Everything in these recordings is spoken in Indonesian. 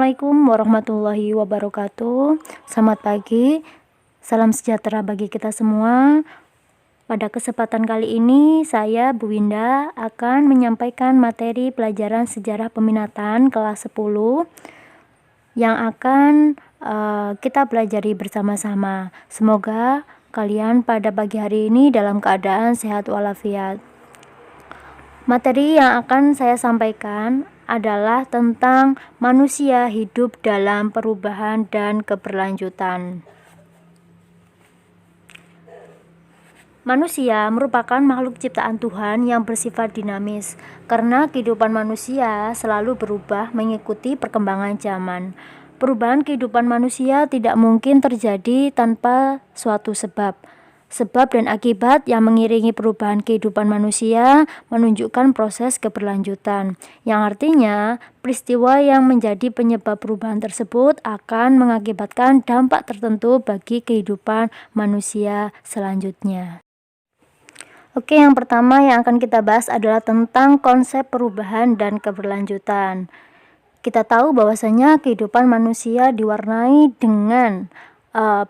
Assalamualaikum warahmatullahi wabarakatuh. Selamat pagi, salam sejahtera bagi kita semua. Pada kesempatan kali ini, saya Bu Winda akan menyampaikan materi pelajaran sejarah peminatan kelas 10 yang akan kita pelajari bersama-sama. Semoga kalian pada pagi hari ini dalam keadaan sehat walafiat. Materi yang akan saya sampaikan adalah tentang manusia hidup dalam perubahan dan keberlanjutan. Manusia merupakan makhluk ciptaan Tuhan yang bersifat dinamis, karena kehidupan manusia selalu berubah mengikuti perkembangan zaman. Perubahan kehidupan manusia tidak mungkin terjadi tanpa suatu sebab. Sebab dan akibat yang mengiringi perubahan kehidupan manusia menunjukkan proses keberlanjutan, yang artinya peristiwa yang menjadi penyebab perubahan tersebut akan mengakibatkan dampak tertentu bagi kehidupan manusia selanjutnya. Oke, yang pertama yang akan kita bahas adalah tentang konsep perubahan dan keberlanjutan. Kita tahu bahwasanya kehidupan manusia diwarnai dengan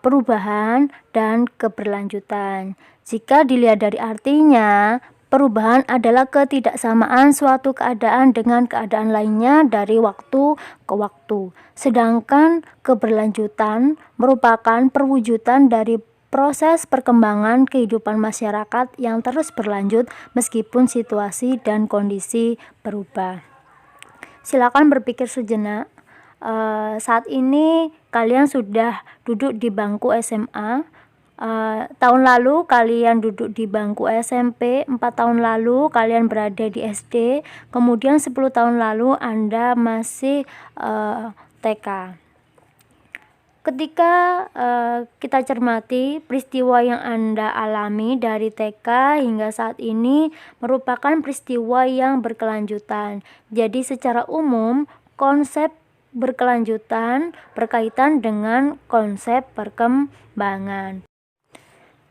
perubahan dan keberlanjutan. Jika dilihat dari artinya, perubahan adalah ketidaksamaan suatu keadaan dengan keadaan lainnya dari waktu ke waktu. Sedangkan keberlanjutan merupakan perwujudan dari proses perkembangan kehidupan masyarakat yang terus berlanjut meskipun situasi dan kondisi berubah. Silakan berpikir sejenak. Saat ini kalian sudah duduk di bangku SMA. Tahun lalu kalian duduk di bangku SMP, 4 tahun lalu kalian berada di SD, kemudian 10 tahun lalu Anda masih TK. Ketika kita cermati peristiwa yang Anda alami dari TK hingga saat ini merupakan peristiwa yang berkelanjutan. Jadi secara umum konsep berkelanjutan berkaitan dengan konsep perkembangan.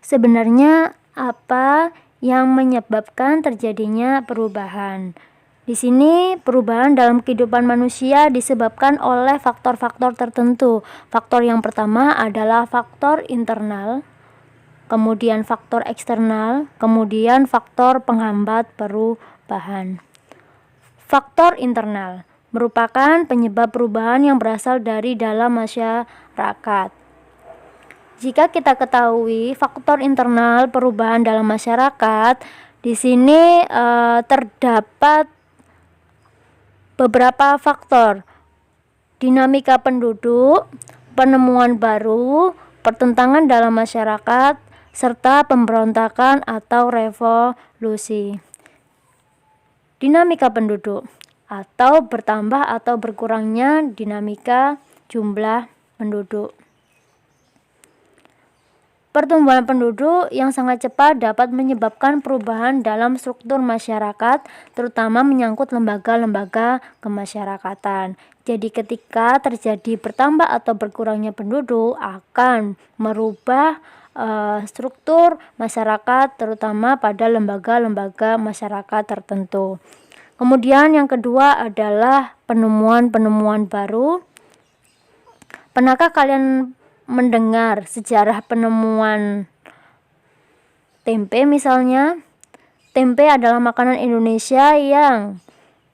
Sebenarnya apa yang menyebabkan terjadinya perubahan? Di sini perubahan dalam kehidupan manusia disebabkan oleh faktor-faktor tertentu. Faktor yang pertama adalah faktor internal, kemudian faktor eksternal, kemudian faktor penghambat perubahan. Faktor internal merupakan penyebab perubahan yang berasal dari dalam masyarakat. Jika kita ketahui faktor internal perubahan dalam masyarakat, di sini terdapat beberapa faktor: dinamika penduduk, penemuan baru, pertentangan dalam masyarakat, serta pemberontakan atau revolusi. Dinamika penduduk atau bertambah atau berkurangnya dinamika jumlah penduduk. Pertumbuhan penduduk yang sangat cepat dapat menyebabkan perubahan dalam struktur masyarakat, terutama menyangkut lembaga-lembaga kemasyarakatan. Jadi ketika terjadi bertambah atau berkurangnya penduduk akan merubah struktur masyarakat, terutama pada lembaga-lembaga masyarakat tertentu. Kemudian yang kedua adalah penemuan-penemuan baru. Pernahkah kalian mendengar sejarah penemuan tempe misalnya? Tempe adalah makanan Indonesia yang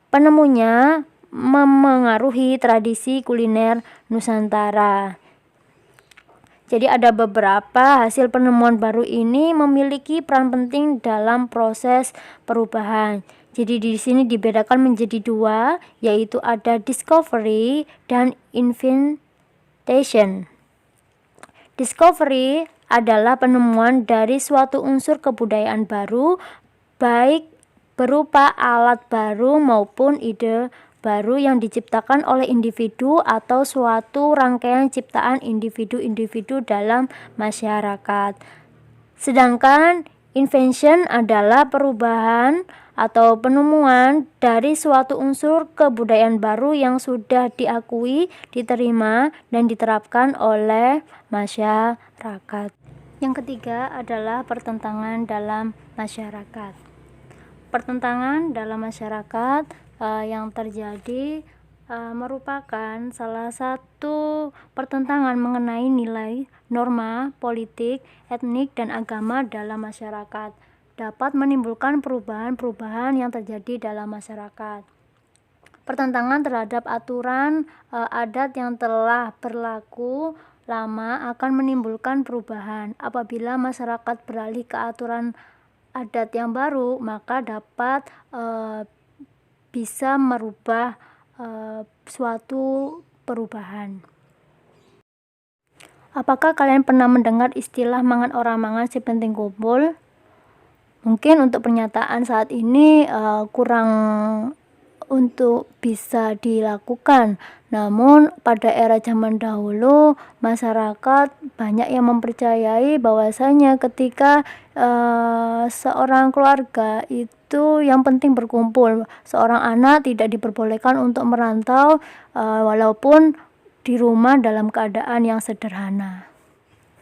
penemunya memengaruhi tradisi kuliner Nusantara. Jadi ada beberapa hasil penemuan baru ini memiliki peran penting dalam proses perubahan. Jadi di sini dibedakan menjadi dua, yaitu ada discovery dan invention. Discovery adalah penemuan dari suatu unsur kebudayaan baru, baik berupa alat baru maupun ide baru yang diciptakan oleh individu atau suatu rangkaian ciptaan individu-individu dalam masyarakat. Sedangkan invention adalah perubahan atau penemuan dari suatu unsur kebudayaan baru yang sudah diakui, diterima, dan diterapkan oleh masyarakat. Yang ketiga adalah pertentangan dalam masyarakat. Pertentangan dalam masyarakat yang terjadi merupakan salah satu pertentangan mengenai nilai, norma, politik, etnik, dan agama dalam masyarakat, dapat menimbulkan perubahan-perubahan yang terjadi dalam masyarakat. Pertentangan terhadap aturan adat yang telah berlaku lama akan menimbulkan perubahan. Apabila masyarakat beralih ke aturan adat yang baru, maka dapat bisa merubah suatu perubahan. Apakah kalian pernah mendengar istilah mangan orang mangan si penting kumpul? Mungkin untuk pernyataan saat ini kurang untuk bisa dilakukan. Namun pada era zaman dahulu masyarakat banyak yang mempercayai bahwasanya ketika seorang keluarga itu yang penting berkumpul. Seorang anak tidak diperbolehkan untuk merantau walaupun di rumah dalam keadaan yang sederhana.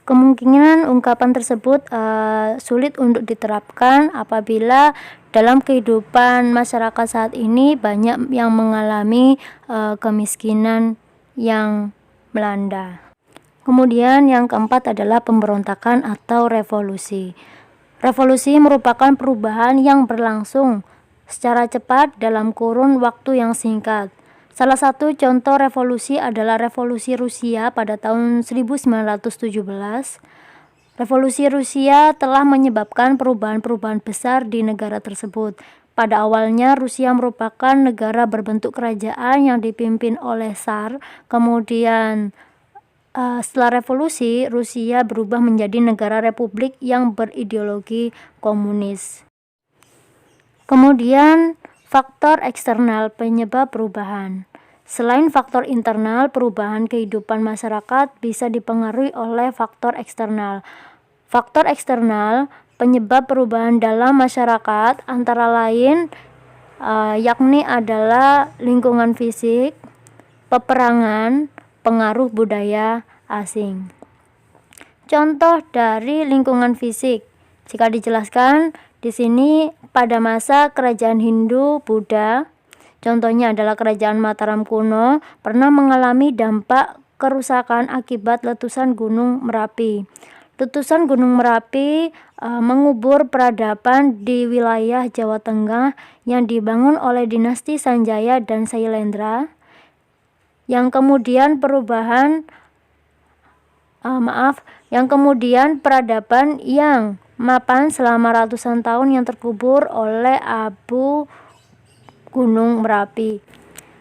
Kemungkinan ungkapan tersebut sulit untuk diterapkan apabila dalam kehidupan masyarakat saat ini banyak yang mengalami kemiskinan yang melanda. Kemudian yang keempat adalah pemberontakan atau revolusi. Revolusi merupakan perubahan yang berlangsung secara cepat dalam kurun waktu yang singkat. Salah satu contoh revolusi adalah revolusi Rusia pada tahun 1917. Revolusi Rusia telah menyebabkan perubahan-perubahan besar di negara tersebut. Pada awalnya Rusia merupakan negara berbentuk kerajaan yang dipimpin oleh Tsar. Kemudian setelah revolusi, Rusia berubah menjadi negara republik yang berideologi komunis. Kemudian faktor eksternal penyebab perubahan. Selain faktor internal, perubahan kehidupan masyarakat bisa dipengaruhi oleh faktor eksternal. Faktor eksternal penyebab perubahan dalam masyarakat antara lain yakni adalah lingkungan fisik, peperangan, pengaruh budaya asing. Contoh dari lingkungan fisik, jika dijelaskan di sini pada masa kerajaan Hindu Buddha, contohnya adalah kerajaan Mataram kuno, pernah mengalami dampak kerusakan akibat letusan Gunung Merapi. Letusan Gunung Merapi mengubur peradaban di wilayah Jawa Tengah yang dibangun oleh dinasti Sanjaya dan Sailendra, yang kemudian peradaban yang mapan selama ratusan tahun yang terkubur oleh abu Gunung Merapi.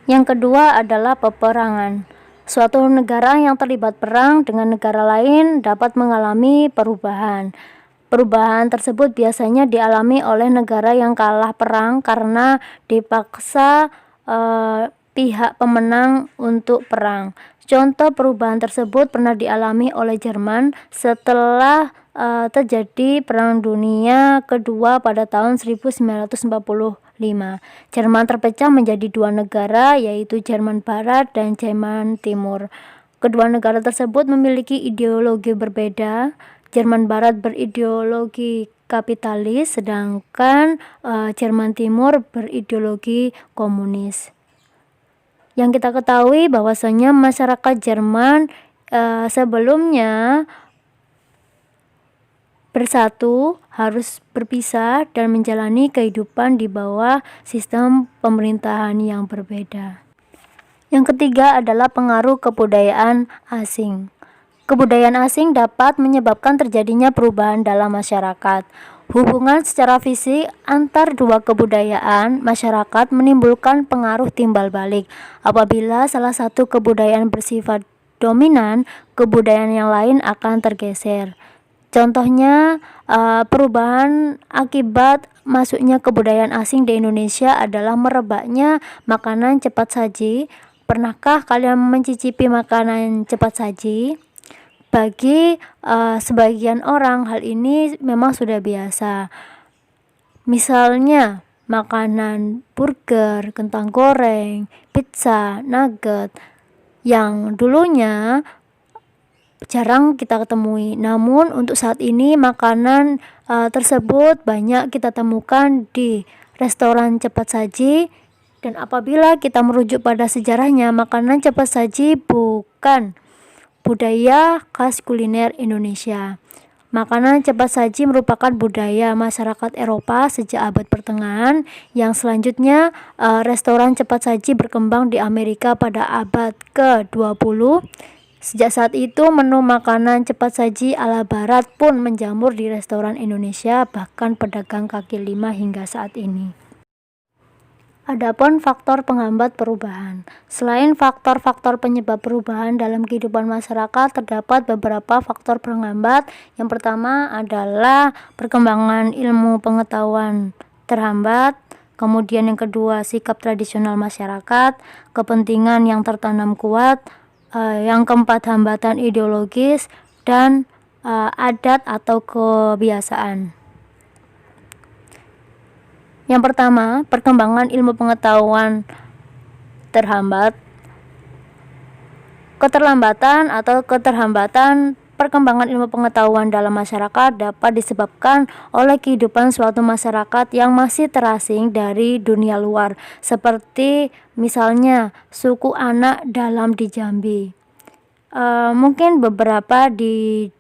Yang kedua adalah peperangan. Suatu negara yang terlibat perang dengan negara lain dapat mengalami perubahan. Perubahan tersebut biasanya dialami oleh negara yang kalah perang karena dipaksa pihak pemenang untuk perang. Contoh perubahan tersebut pernah dialami oleh Jerman setelah terjadi Perang Dunia Kedua pada tahun 1945. Jerman terpecah menjadi dua negara, yaitu Jerman Barat dan Jerman Timur. Kedua negara tersebut memiliki ideologi berbeda. Jerman Barat berideologi kapitalis, sedangkan Jerman Timur berideologi komunis. Yang kita ketahui bahwasanya masyarakat Jerman sebelumnya bersatu, harus berpisah dan menjalani kehidupan di bawah sistem pemerintahan yang berbeda. Yang ketiga adalah pengaruh kebudayaan asing. Kebudayaan asing dapat menyebabkan terjadinya perubahan dalam masyarakat. Hubungan secara fisik antar dua kebudayaan masyarakat menimbulkan pengaruh timbal balik. Apabila salah satu kebudayaan bersifat dominan, kebudayaan yang lain akan tergeser. Contohnya perubahan akibat masuknya kebudayaan asing di Indonesia adalah merebaknya makanan cepat saji. Pernahkah kalian mencicipi makanan cepat saji? Bagi sebagian orang hal ini memang sudah biasa. Misalnya makanan burger, kentang goreng, pizza, nugget yang dulunya jarang kita ketemui. Namun untuk saat ini makanan tersebut banyak kita temukan di restoran cepat saji Dan apabila kita merujuk pada sejarahnya, makanan cepat saji bukan budaya khas kuliner Indonesia. Makanan cepat saji merupakan budaya masyarakat Eropa sejak abad pertengahan, yang selanjutnya restoran cepat saji berkembang di Amerika pada abad ke-20. Sejak saat itu, menu makanan cepat saji ala barat pun menjamur di restoran Indonesia, bahkan pedagang kaki lima hingga saat ini. Adapun faktor penghambat perubahan. Selain faktor-faktor penyebab perubahan dalam kehidupan masyarakat, terdapat beberapa faktor penghambat. Yang pertama adalah perkembangan ilmu pengetahuan terhambat. Kemudian yang kedua, sikap tradisional masyarakat, kepentingan yang tertanam kuat. Yang keempat, hambatan ideologis dan adat atau kebiasaan. Yang pertama, perkembangan ilmu pengetahuan terhambat. Keterlambatan atau keterhambatan perkembangan ilmu pengetahuan dalam masyarakat dapat disebabkan oleh kehidupan suatu masyarakat yang masih terasing dari dunia luar, seperti misalnya suku anak dalam di Jambi. Mungkin beberapa di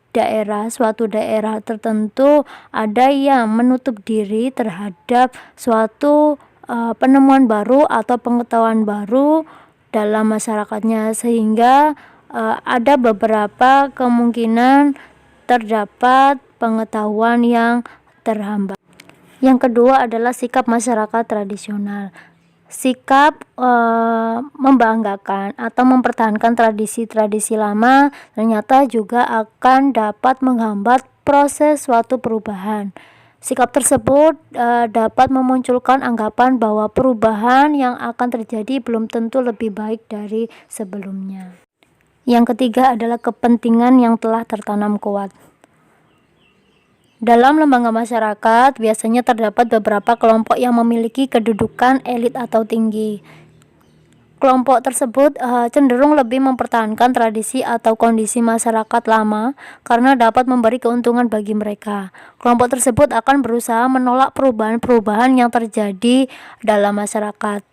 suatu daerah tertentu ada yang menutup diri terhadap suatu penemuan baru atau pengetahuan baru dalam masyarakatnya, sehingga ada beberapa kemungkinan terdapat pengetahuan yang terhambat. Yang kedua adalah sikap masyarakat tradisional. Sikap membanggakan atau mempertahankan tradisi-tradisi lama ternyata juga akan dapat menghambat proses suatu perubahan. Sikap tersebut dapat memunculkan anggapan bahwa perubahan yang akan terjadi belum tentu lebih baik dari sebelumnya. Yang ketiga adalah kepentingan yang telah tertanam kuat. Dalam lembaga masyarakat, biasanya terdapat beberapa kelompok yang memiliki kedudukan elit atau tinggi. Kelompok tersebut cenderung lebih mempertahankan tradisi atau kondisi masyarakat lama karena dapat memberi keuntungan bagi mereka. Kelompok tersebut akan berusaha menolak perubahan-perubahan yang terjadi dalam masyarakat.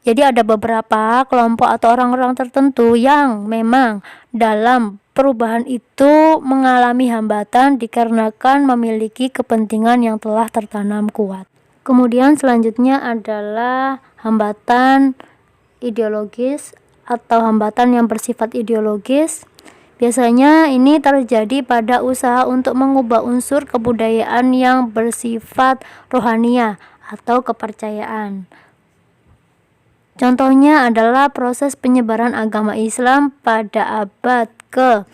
Jadi ada beberapa kelompok atau orang-orang tertentu yang memang dalam perubahan itu mengalami hambatan dikarenakan memiliki kepentingan yang telah tertanam kuat. Kemudian selanjutnya adalah hambatan ideologis atau hambatan yang bersifat ideologis. Biasanya ini terjadi pada usaha untuk mengubah unsur kebudayaan yang bersifat rohaniah atau kepercayaan. Contohnya adalah proses penyebaran agama Islam pada abad ke-16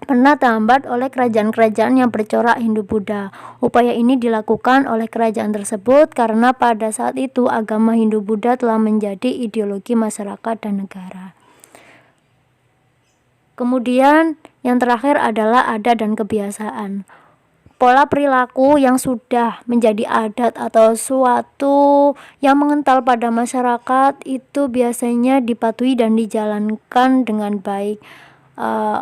pernah terhambat oleh kerajaan-kerajaan yang bercorak Hindu-Buddha. Upaya ini dilakukan oleh kerajaan tersebut karena pada saat itu agama Hindu-Buddha telah menjadi ideologi masyarakat dan negara. Kemudian yang terakhir adalah adat dan kebiasaan. Pola perilaku yang sudah menjadi adat atau suatu yang mengental pada masyarakat itu biasanya dipatuhi dan dijalankan dengan baik.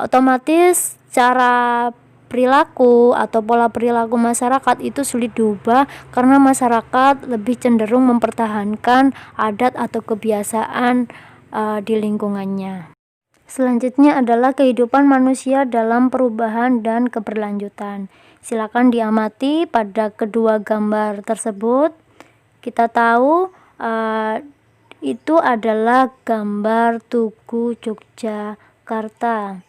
Otomatis cara perilaku atau pola perilaku masyarakat itu sulit diubah karena masyarakat lebih cenderung mempertahankan adat atau kebiasaan di lingkungannya. Selanjutnya adalah kehidupan manusia dalam perubahan dan keberlanjutan. Silakan diamati pada kedua gambar tersebut. Kita tahu itu adalah gambar Tugu Yogyakarta.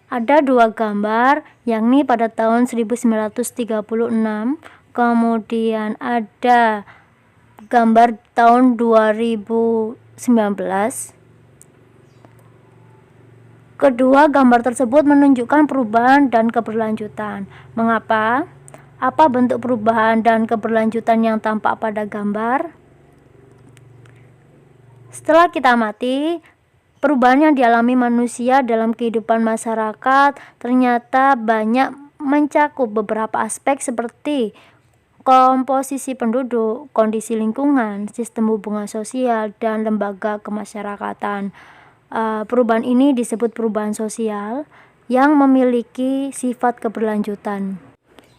Ada dua gambar, yakni pada tahun 1936, kemudian ada gambar tahun 2019. Kedua gambar tersebut menunjukkan perubahan dan keberlanjutan. Mengapa? Apa bentuk perubahan dan keberlanjutan yang tampak pada gambar? Setelah kita amati, perubahan yang dialami manusia dalam kehidupan masyarakat ternyata banyak mencakup beberapa aspek seperti komposisi penduduk, kondisi lingkungan, sistem hubungan sosial, dan lembaga kemasyarakatan. Perubahan ini disebut perubahan sosial yang memiliki sifat keberlanjutan.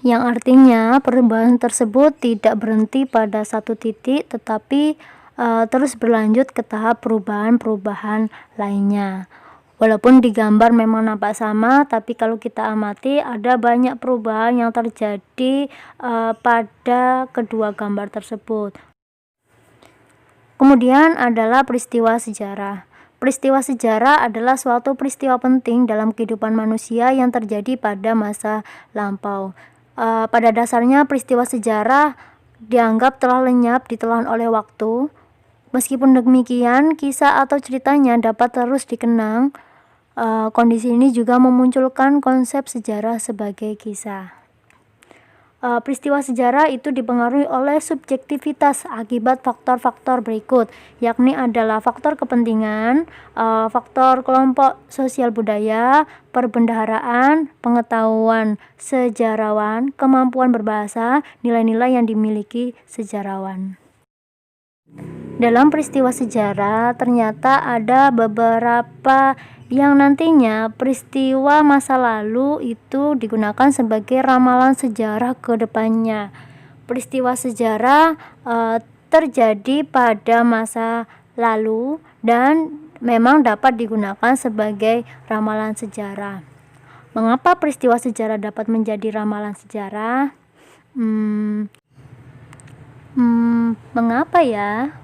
yang artinya perubahan tersebut tidak berhenti pada satu titik, tetapi terus berlanjut ke tahap perubahan-perubahan lainnya. Walaupun di gambar memang nampak sama, tapi kalau kita amati ada banyak perubahan yang terjadi pada kedua gambar tersebut. Kemudian adalah peristiwa sejarah. Peristiwa sejarah adalah suatu peristiwa penting dalam kehidupan manusia yang terjadi pada masa lampau. Pada dasarnya peristiwa sejarah dianggap telah lenyap ditelan oleh waktu. Meskipun demikian, kisah atau ceritanya dapat terus dikenang. Kondisi ini juga memunculkan konsep sejarah sebagai kisah. Peristiwa sejarah itu dipengaruhi oleh subjektivitas akibat faktor-faktor berikut, yakni adalah faktor kepentingan, faktor kelompok sosial budaya, perbendaharaan, pengetahuan sejarawan, kemampuan berbahasa, nilai-nilai yang dimiliki sejarawan. Dalam peristiwa sejarah ternyata ada beberapa yang nantinya peristiwa masa lalu itu digunakan sebagai ramalan sejarah ke depannya. Peristiwa sejarah terjadi pada masa lalu dan memang dapat digunakan sebagai ramalan sejarah. Mengapa peristiwa sejarah dapat menjadi ramalan sejarah? Mengapa ya?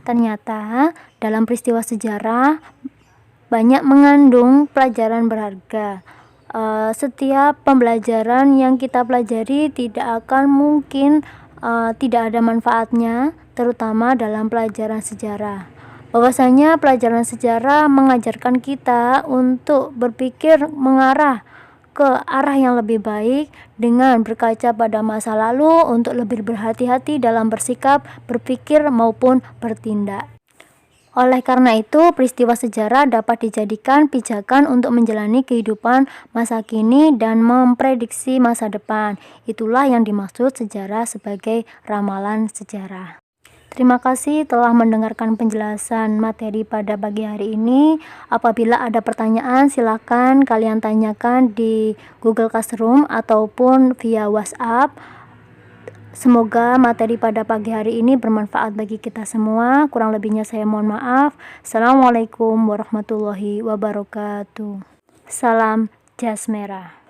Ternyata dalam peristiwa sejarah banyak mengandung pelajaran berharga. Setiap pembelajaran yang kita pelajari tidak akan mungkin tidak ada manfaatnya, terutama dalam pelajaran sejarah. Bahwasanya pelajaran sejarah mengajarkan kita untuk berpikir mengarah ke arah yang lebih baik dengan berkaca pada masa lalu untuk lebih berhati-hati dalam bersikap, berpikir maupun bertindak. Oleh karena itu, peristiwa sejarah dapat dijadikan pijakan untuk menjalani kehidupan masa kini dan memprediksi masa depan. Itulah yang dimaksud sejarah sebagai ramalan sejarah. Terima kasih telah mendengarkan penjelasan materi pada pagi hari ini. Apabila ada pertanyaan, silakan kalian tanyakan di Google Classroom ataupun via WhatsApp. Semoga materi pada pagi hari ini bermanfaat bagi kita semua. Kurang lebihnya saya mohon maaf. Assalamualaikum warahmatullahi wabarakatuh. Salam Jas Merah.